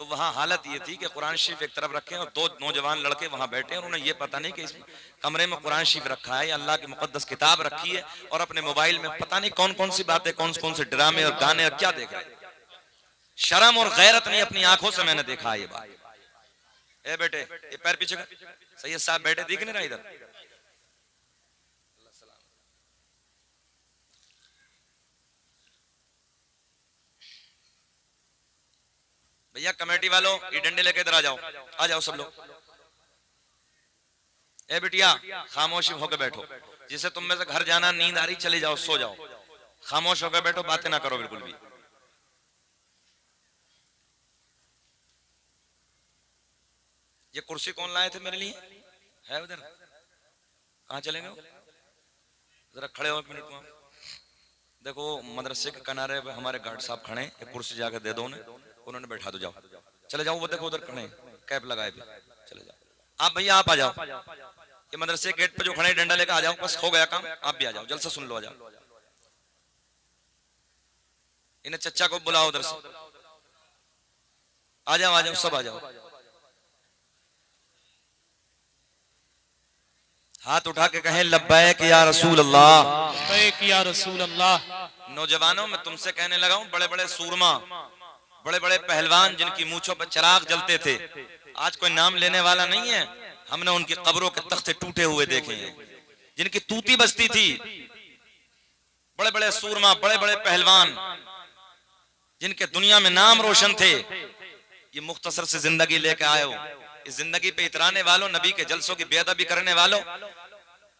तो वहां हालत ये थी कि कुरान शरीफ एक तरफ रखे और दो नौजवान लड़के वहां बैठे और उन्हें ये पता नहीं कि इस कमरे में कुरान शरीफ रखा है या अल्लाह की मुकद्दस किताब रखी है, और अपने मोबाइल में पता नहीं कौन कौन सी बातें, कौन कौन से ड्रामे और गाने और क्या देख रहे। शर्म और गैरत नहीं, अपनी आंखों से मैंने देखा ये बात। ए बेटे, ये पैर पीछे कर, सैयद साहब बैठे दिख नहीं रहा इधर। भैया कमेटी वालों, ये डंडे लेके इधर आ जाओ सब लोग। ए बिटिया, खामोशी होकर बैठो। जिसे तुम में से घर जाना, नींद आ रही, चले जाओ, सो जाओ, खामोश होकर बैठो, बातें ना करो बिल्कुल भी। ये कुर्सी कौन लाए थे मेरे लिए? है उधर? कहाँ चलेंगे? जरा खड़े हो एक मिनट में। देखो मदरसे के किनारे हमारे गार्ड साहब खड़े, एक कुर्सी जाकर दे दो उन्होंने बैठा दो, जाओ चले जाओ। वो देखो उधर खड़े, कैप लगाए भी, चले जाओ। आप भैया आप आ जाओ, ये मदरसे गेट पे जो खड़े डंडा लेकर आ जाओ, बस हो गया काम। आप भी आ जाओ, जल्द से सुन लो, आ जाओ। इन्हें चच्चा को बुलाओ उधर से, आ जाओ सब आ जाओ। हाथ उठा के कहें लब्बैक या रसूल अल्लाह, लब्बैक या रसूल अल्लाह। नौजवानों में तुमसे कहने लगा हूं, बड़े बड़े सूरमा, बड़े बड़े पहलवान जिनकी मूंछों पर चिराग जलते थे, आज कोई नाम लेने वाला नहीं है। हमने उनकी कब्रों के तख्ते टूटे हुए देखे हैं, जिनकी तूती बजती थी। बड़े बड़े सूरमा, बड़े बड़े पहलवान, जिनके दुनिया में नाम रोशन थे। ये मुख्तसर से जिंदगी लेके आए हो, इस जिंदगी पे इतराने वालों, नबी के जलसों की बेअदबी करने वालों,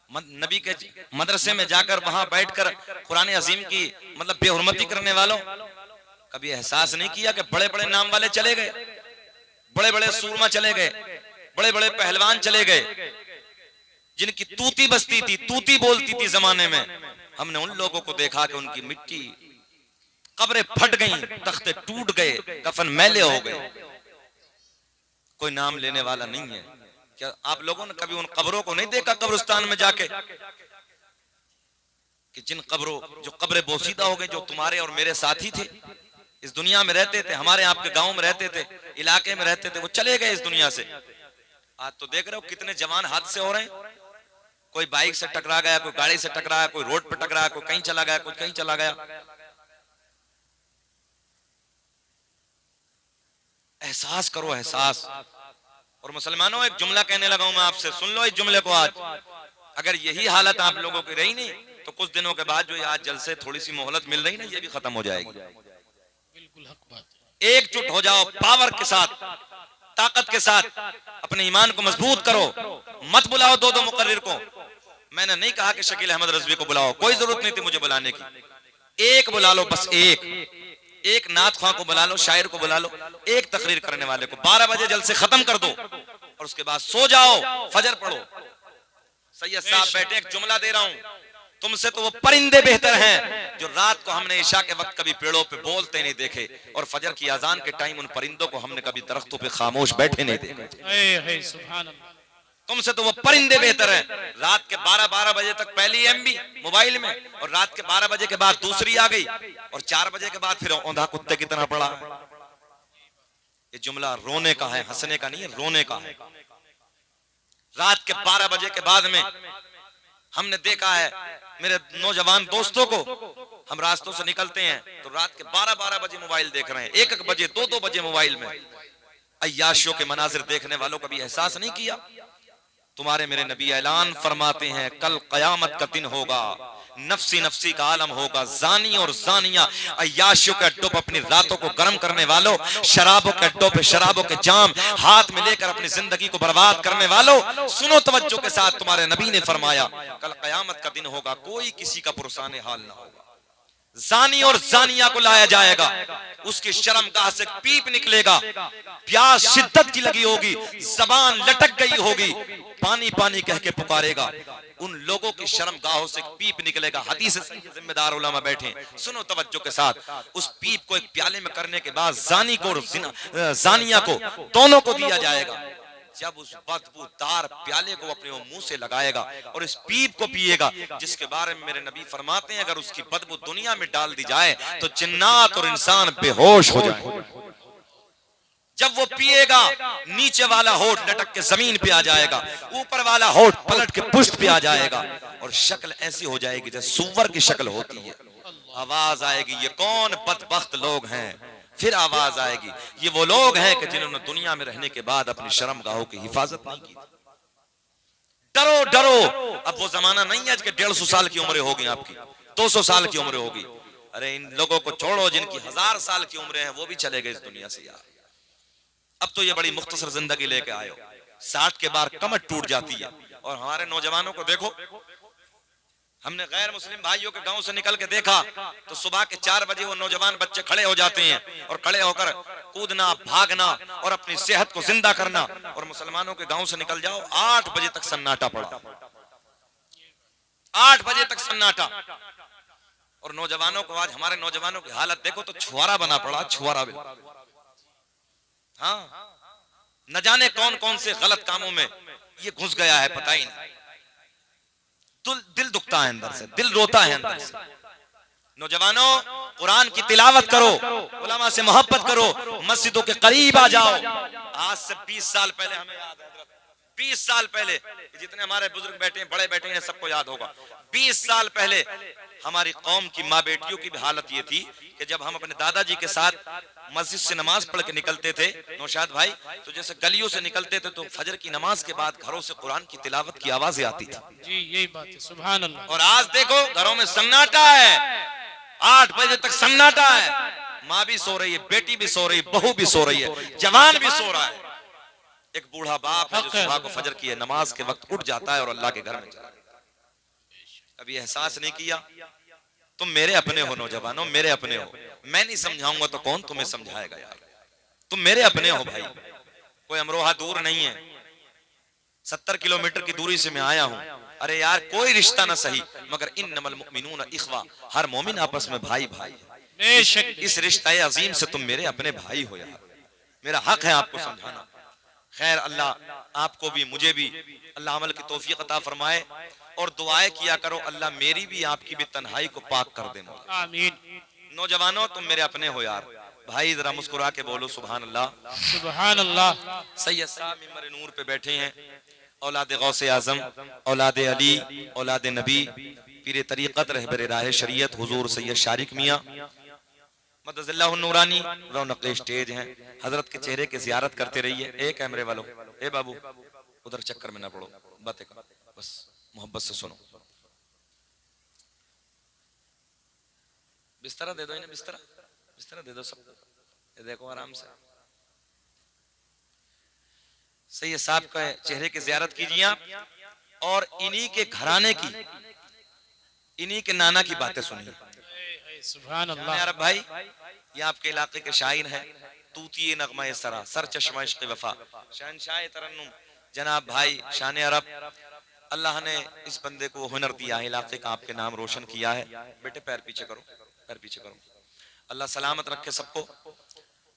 नबी के मदरसे में जाकर वहां बैठकर कुरान अजीम की मतलब बेहुरमती करने वालों, कभी एहसास नहीं किया कि बड़े बड़े नाम वाले चले गए, बड़े बड़े सूरमा चले गए, बड़े बड़े पहलवान चले गए, जिनकी तूती बजती थी, तूती बोलती थी जमाने में। हमने उन लोगों को देखा कि उनकी मिट्टी, कब्रें फट गईं, तख्ते टूट गए, कफन मैले हो गए, कोई नाम लेने वाला नहीं है। क्या आप लोगों ने कभी उन कब्रों को नहीं देखा कब्रिस्तान में जाके, कि जिन कब्रों, जो कब्रें बोसीदा हो गए, जो तुम्हारे और मेरे साथी थे, इस दुनिया में रहते थे, हमारे आपके गांव में रहते थे, इलाके में रहते थे, वो चले गए इस दुनिया से। आज तो देख रहे हो कितने जवान हादसे हो रहे हैं, कोई बाइक से टकरा गया, कोई गाड़ी से टकराया, कोई रोड पर टकराया, कोई कहीं चला गया, कोई कहीं चला गया। एहसास करो, एहसास। और मुसलमानों, एक जुमला कहने लगा हूं मैं आपसे, सुन लो इस जुमले को आज। अगर यही हालत आप लोगों की रही नहीं तो कुछ दिनों के बाद जो ये आज जलसे थोड़ी सी मोहलत मिल रही ना, ये भी खत्म हो जाएगी। बिल्कुल हक बात। एकजुट हो जाओ, पावर के साथ, ताकत के साथ अपने ईमान को मजबूत करो। मत बुलाओ दो दो मुकर्रिर को। मैंने नहीं कहा कि शकील अहमद रज़वी को बुलाओ, कोई जरूरत नहीं थी मुझे बुलाने की। एक बुला लो बस, एक नात ख्वां को बुला लो, शायर को बुला लो, एक तकरीर करने वाले को। 12 बजे जलसे खत्म कर दो और उसके बाद सो जाओ, फजर पढ़ो। सैयद साहब बैठे, एक जुमला दे रहा हूं, तुमसे तो वो परिंदे बेहतर हैं जो रात को हमने इशा के वक्त कभी पेड़ों पे बोलते नहीं देखे, और फजर की अजान के टाइम उन परिंदों को हमने कभी दरख्तों पे खामोश बैठे नहीं देखे। सुभान अल्लाह। तुमसे तो वो परिंदे बेहतर हैं, रात के 12 बजे तक पहली एमबी मोबाइल में, और रात के 12 बजे के बाद दूसरी आ गई, और 4 बजे के बाद फिर औंधा कुत्ते की तरह पड़ा। ये जुमला रोने का है, हंसने का नहीं है, रोने का है। रात के 12 बजे के बाद में हमने देखा है मेरे नौजवान दोस्तों को, हम रास्तों से निकलते हैं तो रात के 12 बजे मोबाइल देख रहे हैं, 1 बजे 2 बजे मोबाइल में। अय्याशियों के मनाजिर देखने वालों कभी एहसास नहीं किया? तुम्हारे मेरे नबी ऐलान फरमाते हैं, कल कयामत का दिन होगा, नफसी नफसी का आलम होगा, जानी और जानिया अय्याशियों के अड्डों पर अपनी रातों को गर्म करने वालों, शराबों के अड्डों पे शराबों के जाम हाथ में लेकर अपनी जिंदगी को बर्बाद करने वालों, सुनो तवज्जो के साथ, तुम्हारे नबी ने फरमाया कल कयामत का दिन होगा, कोई किसी का पुरसाने हाल ना होगा। जानी और जानिया को लाया जाएगा, उसकी शर्मगाह से पीप निकलेगा, प्यास शिद्दत की लगी होगी, जबान लटक गई होगी, पानी पानी कह के पुकारेगा। उन लोगों की शर्मगाहों से पीप निकलेगा। हदीस से जिम्मेदार उलमा बैठे, सुनो तवज्जो के साथ। उस पीप को एक प्याले में करने के बाद जानी को और जानिया को दोनों को दिया जाएगा। जब उस बदबूदार प्याले को अपने मुंह से लगाएगा और इस पीप को पिएगा, जिसके बारे में मेरे नबी फरमाते हैं अगर उसकी बदबू दुनिया में डाल दी जाए तो जिन्नात और इंसान बेहोश हो जाए। जब जब वो पिएगा नीचे वाला होठ लटक के जमीन पे आ जाएगा, ऊपर वाला होठ पलट के पुष्ट पे आ जाएगा और शक्ल ऐसी हो जाएगी जैसे सूअर की शक्ल होती है। आवाज आएगी, ये कौन बदबख्त लोग हैं। फिर आवाज आएगी, ये वो लोग हैं कि जिन्होंने दुनिया में रहने के बाद अपनी शर्मगाहों की हिफाजत नहीं की। डरो डरो, अब वो जमाना नहीं है कि 150 साल की उम्र होगी, आपकी 200 साल की उम्र होगी। अरे इन लोगों को छोड़ो जिनकी 1000 साल की उम्र है, वो भी चले गए इस दुनिया से यार। अब तो ये बड़ी मुख्तसर जिंदगी लेके आए हो, 60 के बाद कमर टूट जाती है। और हमारे नौजवानों को देखो, हमने गैर मुस्लिम भाइयों के गांव से निकल के देखा तो सुबह के 4 बजे वो नौजवान बच्चे खड़े हो जाते हैं और खड़े होकर कूदना, भागना और अपनी सेहत को जिंदा करना। और मुसलमानों के गांव से निकल जाओ, 8 बजे तक सन्नाटा पड़ा, 8 बजे तक सन्नाटा। और नौजवानों को, आज हमारे नौजवानों की हालत देखो तो छुआरा बना पड़ा, छुआरा भी। हाँ, न जाने कौन कौन से गलत कामों में ये घुस गया है, पता ही नहीं। दिल दुखता है अंदर से, दिल रोता है अंदर से। नौजवानों, कुरान की तिलावत करो, उलमा से मोहब्बत करो, मस्जिदों के करीब आ जाओ। आज से 20 साल पहले, हमें याद है 20 साल पहले, जितने हमारे बुजुर्ग बैठे हैं, बड़े बैठे हैं, सबको याद होगा 20 साल पहले हमारी कौम की माँ बेटियों की भी हालत ये थी कि जब हम अपने दादाजी के साथ मस्जिद से नमाज पढ़ के निकलते थे नौशाद भाई, तो जैसे गलियों से निकलते थे तो फजर की नमाज के बाद घरों से कुरान की तिलावत की आवाजें आती थी। जी यही बात है, सुभान अल्लाह। और आज देखो घरों में सन्नाटा है, 8 बजे तक सन्नाटा है। माँ भी सो रही है, बेटी भी सो रही है, बहू भी सो रही है, जवान भी सो रहा है। एक बूढ़ा बाप है जो सुबह को फजर की नमाज के वक्त उठ जाता है और अल्लाह के घर में चला। अभी एहसास नहीं किया, तुम मेरे अपने हो नौजवानों, मेरे अपने हो। मैं नहीं समझाऊंगा तो कौन तुम्हें समझाएगा यार। तुम मेरे अपने हो भाई, कोई अमरोहा दूर नहीं है, 70 किलोमीटर की दूरी से मैं आया हूं। अरे यार कोई रिश्ता ना सही, मगर इन्नमल मुमिनूना इख्वा, हर मोमिन आपस में भाई भाई है। इस रिश्ते अजीम से तुम मेरे अपने भाई हो यार, मेरा हक है आपको समझाना। खैर, अल्लाह आपको भी मुझे भी अल्लाह अमल की तौफीक अता फरमाए। और दुआएं किया करो, अल्लाह मेरी भी आपकी भी तन्हाई को पाक कर दे। आमीन। नौजवानों, तुम मेरे अपने हो यार। भाई जरा मुस्कुरा के बोलो सुभान अल्लाह, सुभान अल्लाह। सैयद साहब मिंबर नूर पे बैठे हैं, औलाद गौसे आजम, औलाद अली, औलाद नबी, पीर तरीक़त, रहबर राह शरीयत हुजूर सैयद शारिक मियां मदज़िल्लाहुन नूरानी, रौनक स्टेज हैं। हजरत के चेहरे की ज़ियारत करते रहिए। ए कैमरे वालों, ए बाबू उधर चक्कर में ना पड़ो, बातें करो, बस मोहब्बत से सुनो। बिस्तरा दे दो इन्हें, बिस्तरा बिस्तरा दे दो सबको। ये देखो आराम से। सैयद साहब का चेहरे की ज़ियारत कीजिए आप, और इन्हीं के घराने की, इन्हीं के नाना की बातें सुनिए। सुभान अल्लाह। यार भाई, ये आपके इलाके के शायर हैं, तूती नगमा सरा, सर चश्मा इश्क़ वफा, शहनशाह तरन्नुम जनाब भाई शान अरब। अल्लाह ने इस बंदे को हुनर दिया है, इलाके का आपके नाम रोशन किया है। बेटे पैर पीछे करो, पैर पीछे करो। अल्लाह सलामत रखे सबको,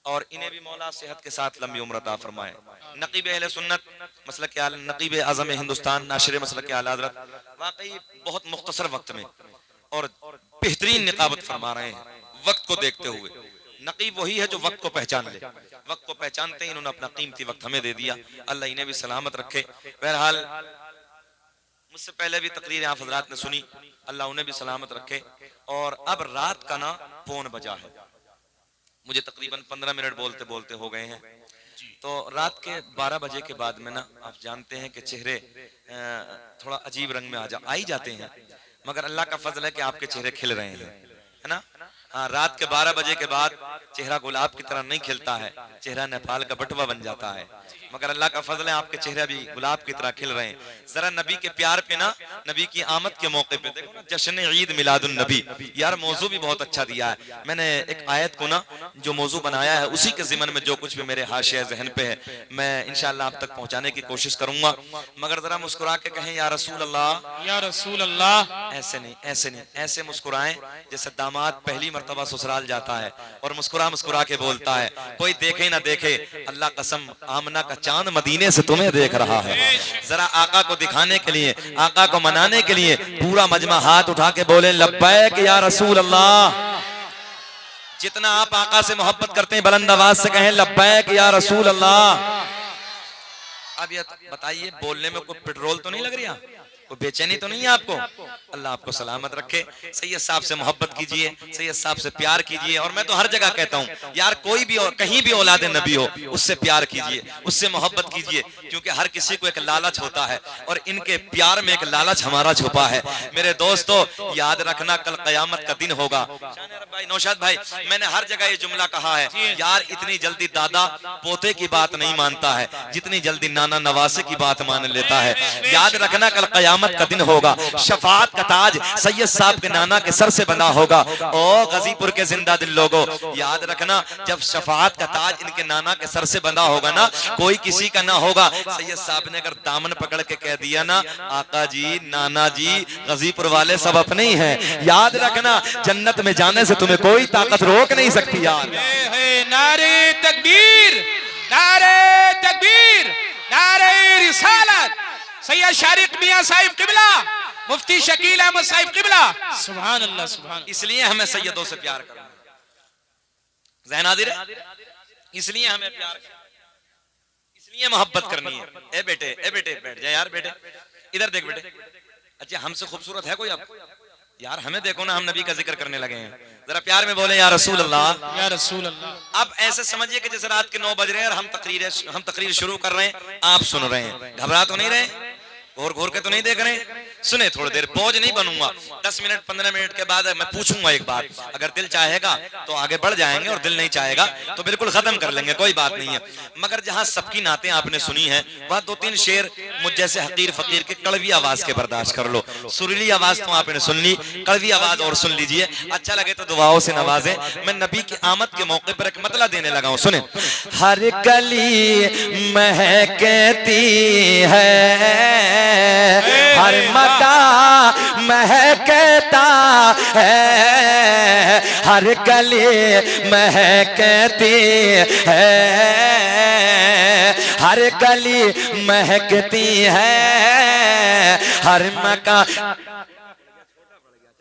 और इन्हें भी मौला सेहत के साथ लंबी उम्र अता फरमाए। नकीब अहले सुन्नत मसलक के आला, नकीब आज़म हिंदुस्तान, नाशिर मसलक के आला हज़रत, वाकई बहुत मुख्तसर वक्त में और बेहतरीन निकाबत फरमा रहे हैं वक्त को देखते हुए। नकीब वही है जो वक्त को पहचान ले, वक्त को पहचानते ही इन्होंने अपना कीमती वक्त हमें दे दिया। अल्लाह इन्हें भी सलामत रखे। बहरहाल मुझसे पहले भी तकरीर आप हजरात ने सुनी, अल्लाह उन्हें भी सलामत रखे। और अब रात का ना पौन बजा है, मुझे तकरीबन 15 मिनट बोलते बोलते हो गए हैं। तो रात के 12 बजे के बाद में ना, आप जानते हैं कि चेहरे थोड़ा अजीब रंग में आ ही जाते हैं, मगर अल्लाह का फजल है कि आपके चेहरे खिल रहे हैं, है ना। हाँ, रात के 12 बजे के बाद चेहरा गुलाब की तरह नहीं खिलता है, चेहरा नेपाल का बटवा बन जाता है, मगर अल्लाह का फजल है आपके चेहरे भी गुलाब की तरह खिल रहे हैं। जरा नबी के प्यार पे ना, नबी की आमद के मौके पे देखो ना, जश्न ईद मिलादुन नबी, यार मौजू भी बहुत अच्छा दिया है। मैंने एक आयत को ना जो मौजू बनाया है, उसी के ज़िमन में जो कुछ भी मेरे हाशिया जहन पे है, मैं इंशाअल्लाह आप तक पहुंचाने की कोशिश करूंगा। मगर जरा मुस्कुरा के कहें या रसूल अल्लाह, या रसूल अल्लाह। ऐसे नहीं, ऐसे नहीं, ऐसे मुस्कुराएं जैसे दामाद पहली मर्तबा ससुराल जाता है और मुस्कुरा मुस्कुरा के बोलता है, कोई देखे ना देखे, अल्लाह कसम आमना का चांद मदीने से तुम्हें देख रहा है। जरा आका को दिखाने के लिए, आका को मनाने के लिए पूरा मजमा हाथ उठा के बोले लब्बैक या रसूल अल्लाह। जितना आप आका से मोहब्बत करते हैं बुलंद आवाज से कहें लब्बैक या रसूल अल्लाह। अब ये बताइए, बोलने में कोई पेट्रोल तो नहीं लग रहा, कोई बेचैनी तो नहीं है आपको? अल्लाह आपको सलामत रखे। सैयद साहब से मोहब्बत कीजिए, सैयद साहब से प्यार कीजिए। और मैं तो हर जगह कहता हूँ यार, कोई भी और कहीं भी औलाद नबी हो, उससे प्यार कीजिए, उससे मोहब्बत कीजिए, क्योंकि हर किसी को एक लालच होता है और इनके प्यार में एक लालच हमारा छुपा है। मेरे दोस्तों, याद रखना कल कयामत का दिन होगा। भाई नौशाद भाई, मैंने हर जगह ये जुमला कहा है यार, इतनी जल्दी दादा पोते की बात नहीं मानता है जितनी जल्दी नाना नवासे की बात मान लेता है। याद रखना कल कयामत का दिन होगा, शफाअत का ताज सैयद साहब के नाना के सर से बना होगा। ओ गाजीपुर के जिंदा दिल लोगों, याद रखना जब शफाअत का ताज इनके नाना के सर से बना होगा ना, कोई किसी का ना होगा। सैयद साहब ने अगर दामन पकड़ के कह दिया ना, आका जी, नाना जी, गाजीपुर वाले सब अपने ही हैं, याद रखना जन्नत में जाने से तुम्हें कोई ताकत रोक नहीं सकती यार। नारे तकबीर, नारे तकबीर, नारे रिसालत, सैयद शारिक मियां साहिब किबला, मुफ्ती शकील अहमद साहिब किबला। सुभान अल्लाह, सुभान। इसलिए हमें सैयदों से प्यार करना है, ज़हन हाज़िर है? इसलिए हमें प्यार करना, इसलिए मोहब्बत करनी है। ए बेटे बैठ जा यार, बेटे इधर देख बेटे। अच्छा, हमसे खूबसूरत है कोई? अब यार हमें देखो ना, हम नबी का जिक्र करने लगे हैं, जरा प्यार में बोले या रसूल अल्लाह, या रसूल अल्लाह। अब ऐसे समझिए कि जैसे रात के 9 बज रहे हैं और हम तकरीर शुरू कर रहे हैं, आप सुन रहे हैं, घबरा तो नहीं रहे? घोर घोर के तो नहीं देख रहे? सुने, थोड़ी देर बोझ नहीं बनूंगा। 10 मिनट 15 मिनट के बाद मैं पूछूंगा एक बात, अगर दिल चाहेगा तो आगे बढ़ जाएंगे और दिल नहीं चाहेगा तो बिल्कुल खत्म कर लेंगे, कोई बात नहीं है। मगर जहां सबकी नातें आपने सुनी है, वहां 2-3 शेर मुझ जैसे हकीर फकीर के कड़वी आवाज के बर्दाश्त कर लो। सुरीली आवाज तो आपने सुन ली, कड़वी आवाज और सुन लीजिए। अच्छा लगे तो दुआओं से नवाजें। मैं नबी की आमद के मौके पर एक मतला देने लगा हूं, सुने। हर कली महकती है, हर मका महकता है, हर गली महकती है, हर गली महकती है, हर मका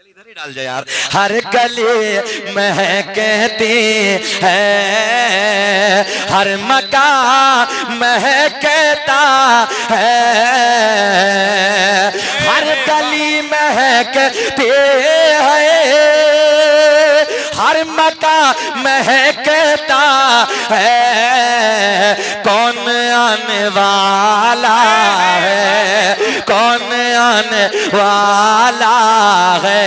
इधर ही डाल जाए यार। हर गली महकती है, हर मका महकता है, हर गली महकती है, हर मका महकता है। कौन आने वाला है, कौन आने वाला है,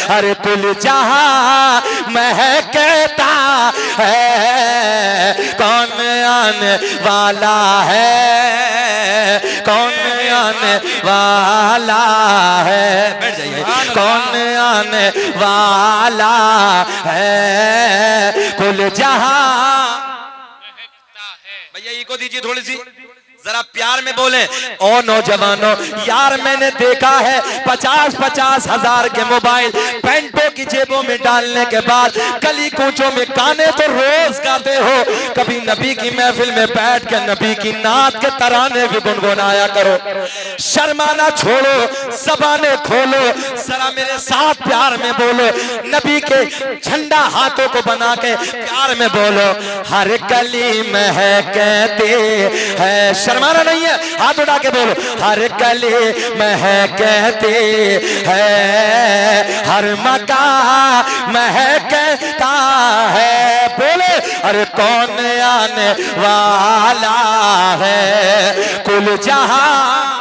हर कुल जहां महकता है। कौन आने वाला है, कौन आने वाला है, बैठ जाइए, कौन आने वाला है, कुल जहां। भैया ये को दीजिए थोड़ी सी, जरा प्यार में बोले। ओ नौजवानों, यार मैंने देखा है 50-50 हजार के मोबाइल पैंटों की जेबों में डालने के बाद गली कूचों में गाने तो रोज गाते हो, कभी नबी की महफिल में बैठ के नबी की नात के तराने भी गुनगुनाया करो। शर्माना छोड़ो, ज़बानें खोलो, जरा मेरे साथ प्यार में बोलो। नबी के झंडा हाथों को बना के प्यार में बोलो। हर गली महकती है, शर्माना नहीं है, हाथ उठा के बोलो। हर गली महकती है, हर मकान महकता है। बोले, अरे कौन आने वाला है, कुल जहां।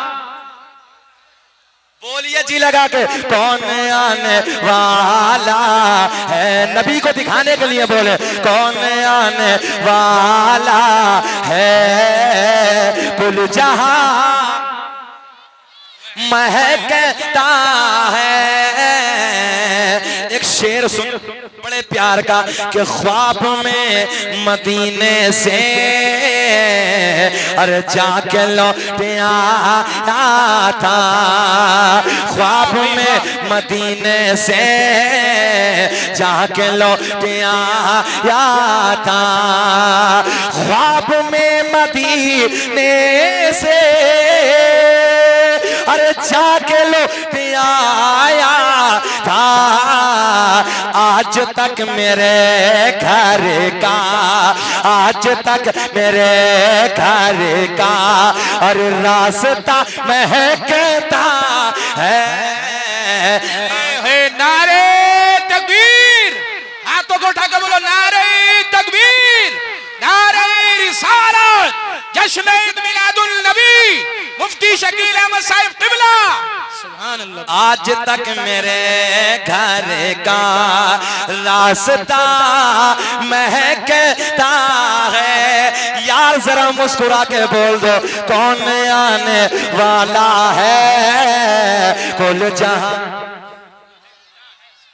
बोलिए जी लगा के, कौन आने वाला है, नबी को दिखाने के लिए बोले, कौन आने वाला है, कुल जहां महकता है। एक शेर सुन बड़े प्यार का कि ख्वाब में मदीने से अरे जाके लौट आया था, ख्वाब में मदीने से जाके लौट आया था, ख्वाब में मदीने से अरे जाके लौट आया था, आज तक मेरे घर का, आज तक मेरे घर का और रास्ता महकता है। नारे तकबीर, हाथों को उठाकर बोलो नारे तकबीर, नारे रिसालत, जश्न ईद मिलादुन नबी, मुफ्ती शकील अहमद साहिब क़िबला। सुभान अल्लाह। आज तक मेरे घर का रास्ता महकता है। यार जरा मुस्कुरा के बोल दो, कौन आने वाला है, कुल जहां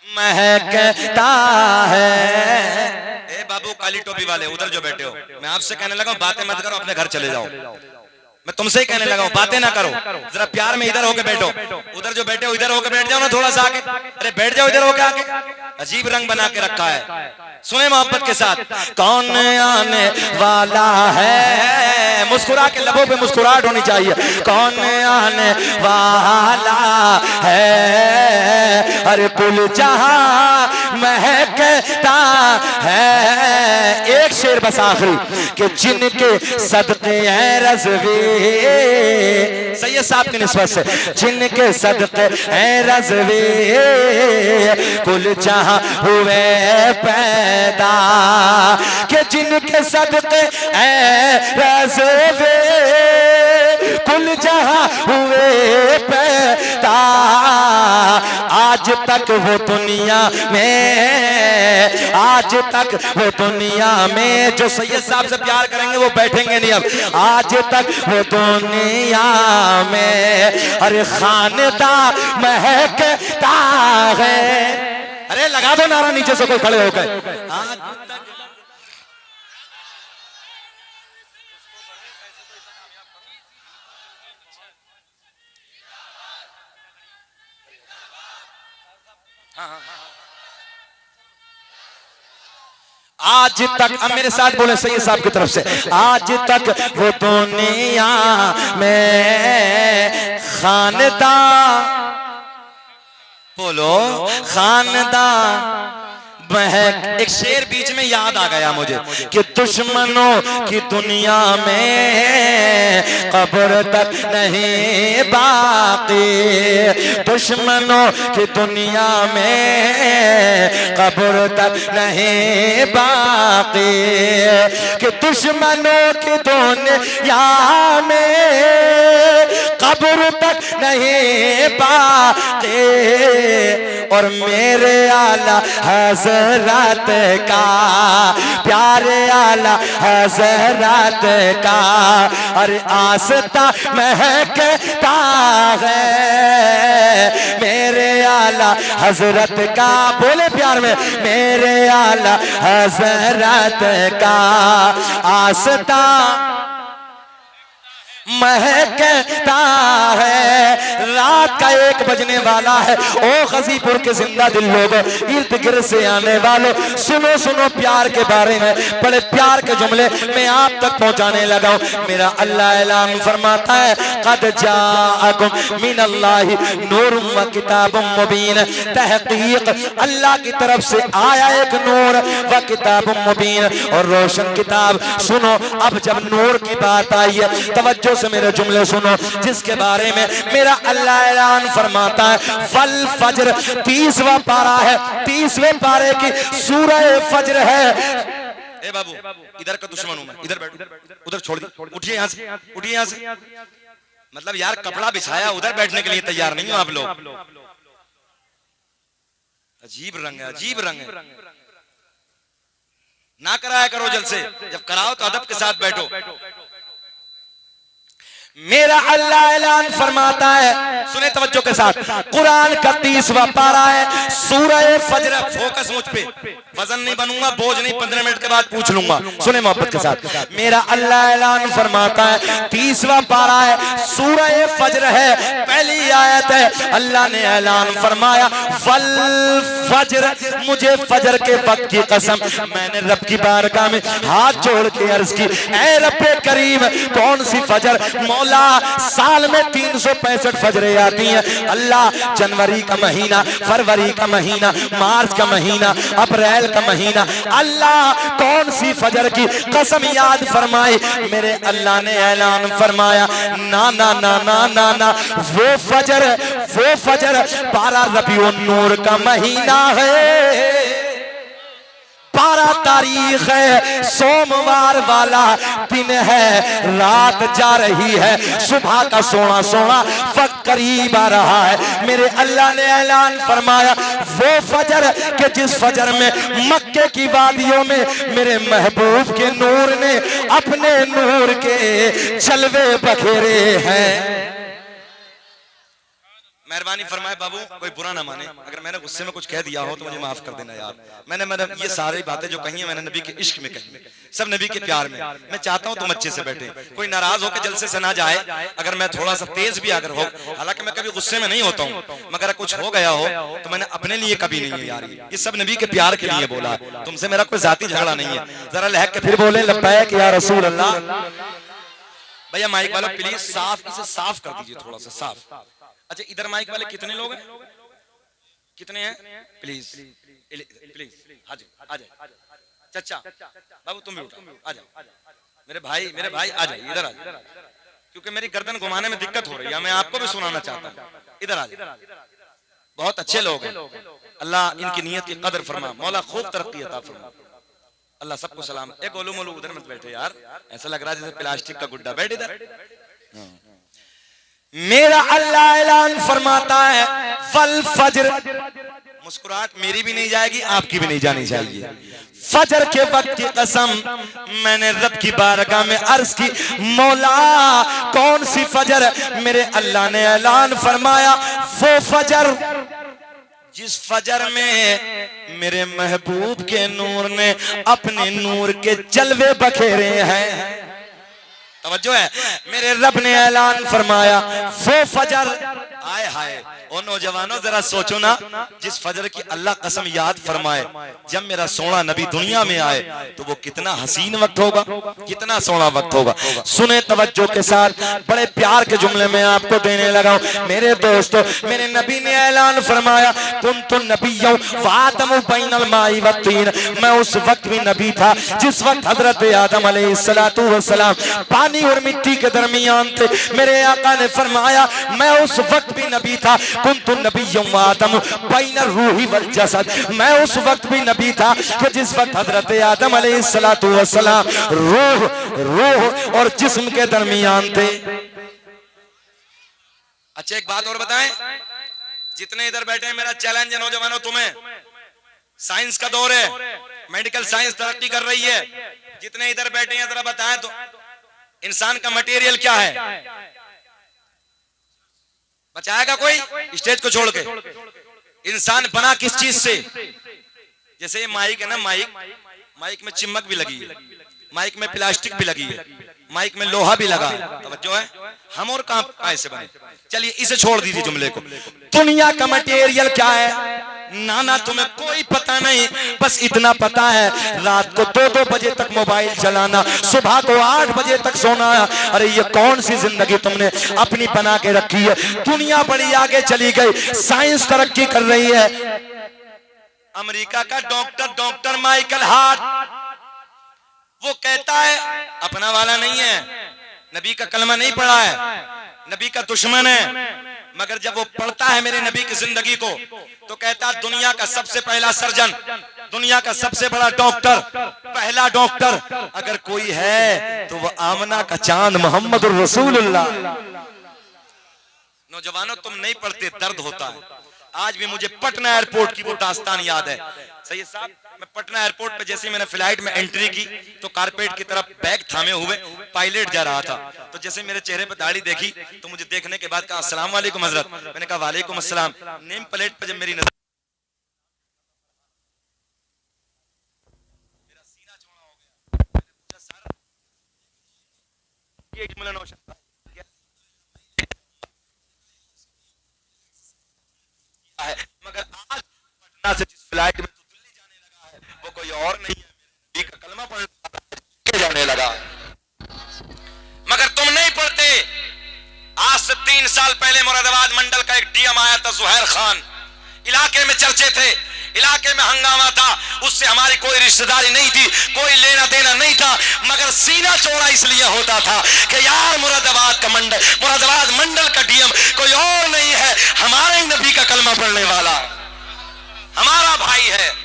महकता है। ए बाबू काली टोपी वाले उधर जो बैठे हो, मैं आपसे कहने लगा हूं बातें मत करो, अपने घर चले जाओ। मैं तुमसे ही कहने लगा हूं बातें ना करो, जरा प्यार में इधर होके बैठो। उधर जो बैठे हो इधर होके बैठ जाओ ना, थोड़ा सा आगे। अरे बैठ जाओ इधर होके आगे। अजीब रंग बना के रखा है, सुने मोहब्बत के साथ। कौन आने वाला है, मुस्कुरा के, लबों पे मुस्कुराहट होनी चाहिए। कौन आने वाला है, अरे कुल जहां महकता है। एक शेर बस आखिरी, कि जिनके सदके हैं रज़वी, सैयद साहब की निस्बत से, जिनके सदके हैं रज़वी, कुल जहां हुए पैदा, कि जिनके सदके हैं रज़वी, कुल जहां हुए पैदा। आज तक वो दुनिया में, आज तक वो दुनिया में, जो सैयद साहब से प्यार करेंगे वो बैठेंगे नहीं अब। आज तक वो दुनिया में अरे खानदा महकता है। अरे लगा दो नारा नीचे से कोई खड़े होकर। आज तक, अब मेरे साथ बोले सैयद साहब की तरफ से, आज तक वो दुनिया में खानदा, बोलो खानदा महक। एक शेर बीच में याद आ गया मुझे, कि दुश्मनों की दुनिया में कब्र तक नहीं बाकी, दुश्मनों की दुनिया में कब्र तक नहीं बाकी, कि दुश्मनों की दुनिया में कब्र तक नहीं बाकी। और मेरे आला हज़रत का, प्यारे आला हज़रत का, और आस्था महकता है मेरे आला हज़रत का। बोले प्यार में, मेरे आला हज़रत का आस्था महकता है। रात का 1 बजने वाला है। ओ गजीपुर के जिंदा दिल लोगों, इर्द गिर्द से आने वालों, सुनो सुनो प्यार के बारे में, बड़े प्यार के जुमले मैं आप तक पहुंचाने लगा हूं। मेरा अल्लाह ऐलान फरमाता है, क़द जाअकुम मिनल्लाहि नूरुम व किताबुम मुबीन। तहकीक अल्लाह की तरफ से आया एक नूर व किताबुम मुबीन, और रोशन किताब। सुनो, अब जब नूर की बात आई है, तवज्जो से मेरे जुमले सुनो, जिसके बारे में मेरा अल्लाह ऐलान फरमाता है, फल फज्र 30वां पारा है, 30वें पारे की सूरह फज्र है। ए बाबू, इधर का दुश्मन हूं मैं, इधर बैठो, उधर छोड़ दी, उठिए यहां से, उठिए यहां से। मतलब यार कपड़ा बिछाया, उधर बैठने के लिए तैयार नहीं हो आप लोग। अजीब रंग है, अजीब रंग है। ना कराया करो जल से, जब कराओ तो अदब के साथ बैठो। मेरा अल्लाह ऐलान फरमाता है, सुने तवज्जो के साथ, कुरान का 30वां पारा है, सूरह फज्र। फोकस मुझ पे, वजन नहीं बनूंगा, बोझ नहीं, 15 मिनट के बाद पूछ लूंगा। सुने मोहब्बत के साथ, मेरा अल्लाह ऐलान फरमाता है, 30वां पारा है, सूरह फज्र है, पहली आयत है। अल्लाह ने ऐलान फरमाया, वल फज्र, मुझे फज्र के वक्त की कसम। मैंने रब की बारगाह में हाथ जोड़ के अर्ज की, ऐ रब्बे करीम, कौन सी फज्र? मौला अल्लाह साल में 365 फजरें आती हैं। अल्लाह जनवरी का महीना, फरवरी का महीना, मार्च का महीना, अप्रैल का महीना, अल्लाह कौन सी फजर की कसम याद फरमाए? मेरे अल्लाह ने ऐलान फरमाया, ना ना ना ना ना ना, वो फजर 12 रबीउन नूर का महीना है, 12 तारीख है, सोमवार वाला दिन है, रात जा रही है, सुबह का सोना सोना वक्त करीब आ रहा है। मेरे अल्लाह ने ऐलान फरमाया, वो फजर के जिस फजर में मक्के की वादियों में मेरे महबूब के नूर ने अपने नूर के जलवे बखेरे हैं। मेहरबानी फरमाए बाबू, कोई बुरा ना माने अगर मैंने गुस्से में कुछ कह दिया हो तो मुझे माफ कर देना यार। मैंने ये सारी बातें जो कही है मैंने नबी के इश्क में कही, सब नबी के प्यार में। मैं चाहता हूं तुम अच्छे से बैठे, कोई नाराज होकर जलसे से ना जाए अगर मैं थोड़ा सा तेज भी अगर हो, हालांकि मैं कभी गुस्से में नहीं होता हूँ, मगर कुछ हो गया हो तो मैंने अपने लिए कभी नहीं है यार, ये सब नबी के प्यार के लिए बोला है, तुमसे मेरा कोई जाती झगड़ा नहीं है। जरा लहक के फिर बोले लब्बैक या रसूल अल्लाह। भैया माइक वालों प्लीज साफ, इसे साफ कर दीजिए थोड़ा सा साफ। अच्छा इधर माइक वाले कितने लोग हैं, कितने हैं? प्लीज प्लीज आ जाओ चचा बाबू, तुम भी उठो, आ जाओ मेरे भाई आ जाइए, इधर आ जाइए, क्योंकि मेरी गर्दन घुमाने में दिक्कत हो रही है, मैं आपको भी सुनाना चाहता हूँ। इधर आ जाइए, बहुत अच्छे लोग हैं, अल्लाह इनकी नियत की कदर फरमा, मौला खूब तरक्की अता फरमा, अल्लाह सबको सलाम। एक गोलू मोलू उधर मत बैठे यार, ऐसा लग रहा है जैसे प्लास्टिक का गुड्डा, बैठ इधर। मेरा अल्लाह ऐलान फरमाता है, फल फजर, मुस्कुराहट मेरी भी नहीं जाएगी, आपकी भी नहीं जानी चाहिए। फजर के वक्त की कसम मैंने रब की बारगाह में अर्ज की, मौला कौन सी फजर? मेरे अल्लाह ने ऐलान फरमाया, वो फजर जिस फजर में मेरे महबूब के नूर ने अपने नूर के जलवे बखेरे हैं। तवज्जो है, मेरे रब ने ऐलान फरमाया, वो फजर, आए हाय ओ नौजवानों जरा सोचो ना, जिस फजर की अल्लाह कसम याद फरमाए, जब मेरा सोना नबी दुनिया में आए तो वो कितना हसीन वक्त होगा, कितना सोना वक्त होगा। सुने तवज्जो के साथ, बड़े प्यार के जुमले में आपको देने लगा हूं। मेरे दोस्तों, मेरे नबी ने ऐलान फरमाया, कुन्तु नबिय्यौ व आदमु बैनल माई व तीन, मैं उस वक्त भी नबी था जिस वक्त हजरत आदम अलैहिस्सलातु वस्सलाम पानी और मिट्टी के दरमियान थे। मेरे आका ने फरमाया, मैं उस वक्त भी नबी था, कुन्तु नबिय्यौ व आदम बैनर रूही वल जसद, मैं उस वक्त भी नबी था कि जिस वक्त हजरत आदम अलैहिस्सलातु वस्सलाम रूह और जिस्म के दरमियान थे। अच्छा एक बात और बताएं, जितने इधर बैठे हैं मेरा चैलेंज है नौजवानों तुम्हें, साइंस का दौर है, मेडिकल साइंस तरक्की कर रही है, जितने इधर बैठे हैं जरा बताएं तो इंसान का मटेरियल क्या है? बचाएगा कोई स्टेज को छोड़ के? इंसान बना किस चीज से? जैसे ये माइक है ना, माइक में चिमक भी लगी है, माइक में प्लास्टिक भी लगी है, माइक में लोहा भी लगा है, तवज्जो है, हम और कहां ऐसे बने। चलिए इसे छोड़ दीजिए जुमले को। दुनिया का मटेरियल क्या है? नाना तुम्हें कोई पता नहीं, बस इतना पता है रात को 2-2 बजे तक मोबाइल चलाना, सुबह को 8 बजे तक सोना। अरे ये कौन सी जिंदगी तुमने अपनी बना के रखी है? दुनिया बड़ी आगे चली गई, साइंस तरक्की कर रही है। अमेरिका का डॉक्टर माइकल हार्ट वो कहता है अपना वाला नहीं है, नबी का कलमा नहीं पढ़ा है, नबी का दुश्मन है, मगर जब वो पढ़ता है मेरे नबी की जिंदगी को तो कहता है दुनिया का सबसे पहला सर्जन, दुनिया का सबसे बड़ा डॉक्टर, पहला डॉक्टर अगर कोई है तो वो आमना का चांद मोहम्मद रसूलुल्लाह। नौजवानों तुम नहीं पढ़ते, दर्द होता है। आज भी मुझे पटना एयरपोर्ट की वो दास्तान याद है। सैयद साहब, मैं पटना एयरपोर्ट पे जैसे मैंने फ्लाइट में एंट्री की तो कारपेट की तरफ बैग थामे हुए पायलट जा रहा था, तो जैसे मेरे चेहरे पे दाढ़ी देखी तो मुझे देखने के बाद कहा अस्सलाम वालेकुम हजरत, मैंने कहा वालेकुम अस्सलाम। नेम प्लेट पे जब मेरी नजर, मेरा सीना चौड़ा हो गया, पूछा सर ये जुमला नौशाद है, मगर आज पटना से जिस फ्लाइट में तो दिल्ली जाने लगा है वो कोई और नहीं है, नबी का कलमा पढ़ने जाने लगा। मगर तुम नहीं पढ़ते, आज से 3 साल पहले मुरादाबाद मंडल का एक डीएम आया था, जुहैर खान। इलाके में चर्चे थे, इलाके में हंगामा था। उससे हमारी कोई रिश्तेदारी नहीं थी, कोई लेना देना नहीं था, मगर सीना चौड़ा इसलिए होता था कि यार मुरादाबाद मंडल का डीएम कोई और नहीं है, हमारे ही नबी का कलमा पढ़ने वाला, हमारा भाई है।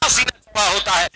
सीना चौड़ा होता है।